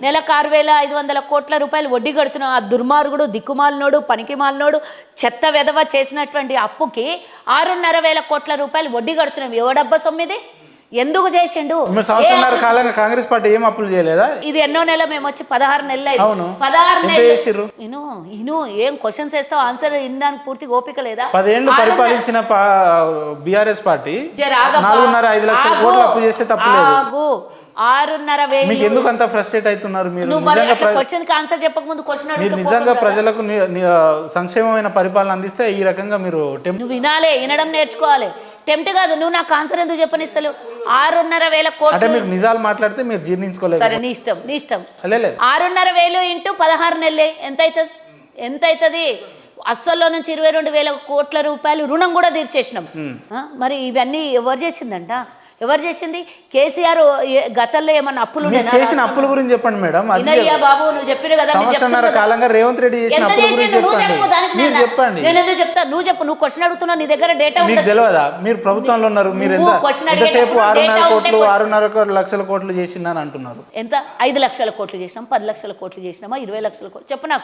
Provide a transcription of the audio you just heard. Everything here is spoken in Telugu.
నెలకు 6,500 కోట్ల రూపాయలు వడ్డీ కడుతున్న ఆ దుర్మార్గుడు, దిక్కుమాలినోడు, పనికిమాలినోడు, చెత్త వెధవ చేసినటువంటి అప్పుకి 6,500 కోట్ల రూపాయలు వడ్డీ కడుతున్నాం. ఎవడబ్బా సొమ్మిది? ఎందుకు చేసిండు? సంవత్సరాల కాలంగా కాంగ్రెస్ పార్టీ ఏం అప్పులు చేయలేదా? ఇది ఎన్నో నెల? మేము వచ్చి 16 నెలలు అయింది. అవును. 16 నెలలు ఇను ఏం క్వశ్చన్స్ వేస్తావు, ఆన్సర్ ఇనడానికి పూర్తిగా ఓపిక లేదా? 10 ఏళ్ళు పరిపాలించిన బీఆర్ఎస్ పార్టీ 4.5 లక్షల కోట్లు అప్పు చేస్తే తప్పలేదు. 6,500 మీకు ఎందుకు అంత ఫ్రస్ట్రేట్ అవుతున్నారు? మీరు క్వశ్చన్ కి ఆన్సర్ చెప్పక ముందు క్వశ్చన్ మీరు నిజంగా ప్రజలకు సంక్షేమమైన పరిపాలన అందిస్తే ఈ రకంగా మీరు నువ్వు వినాలే, వినడం నేర్చుకోవాలి. టెంప్ట్ కాదు. నువ్వు నాకు ఆన్సర్ ఎందుకు చెప్పనిస్తలేవు? 6,500 కోట్లు అంటే మీరు నిజాలు మాట్లాడితే మీరు జీర్ణించుకోలేదు. సరే, నీ ఇష్టం. 6,500 ఇంటూ 16 నెలలే ఎంత అవుతుంది? అస్సల్లో నుంచి 22,000 కోట్ల రూపాయలు రుణం కూడా తీర్చేసినాం. మరి ఇవన్నీ ఎవరు చేసిందంట? ఎవరు చేసింది? కేసీఆర్ గతంలో ఏమన్నా అప్పులు చేసిన అప్పుల గురించి చెప్పండి మేడం. బాబు నువ్వు చెప్పిన కదా, సంవత్సరాల కాలంగా రేవంత్ రెడ్డి చేసిన అప్పుల గురించి చెప్పండి. నేను ఎందుకు చెప్తా? నువ్వు చెప్పు. నువ్వు క్వశ్చన్ అడుగుతున్నావు, నీ దగ్గర డేటా మీకు తెలియదా? మీరు ప్రభుత్వంలో ఉన్నారు, మీరు ఎంతసేపు 6.5 లక్షల కోట్లు చేసిందని అంటున్నారు. ఎంత? 5 లక్షల కోట్లు చేసినాం, 10 లక్షల కోట్లు చేసినామా, 20 లక్షల కోట్లు? చెప్పు నాకు.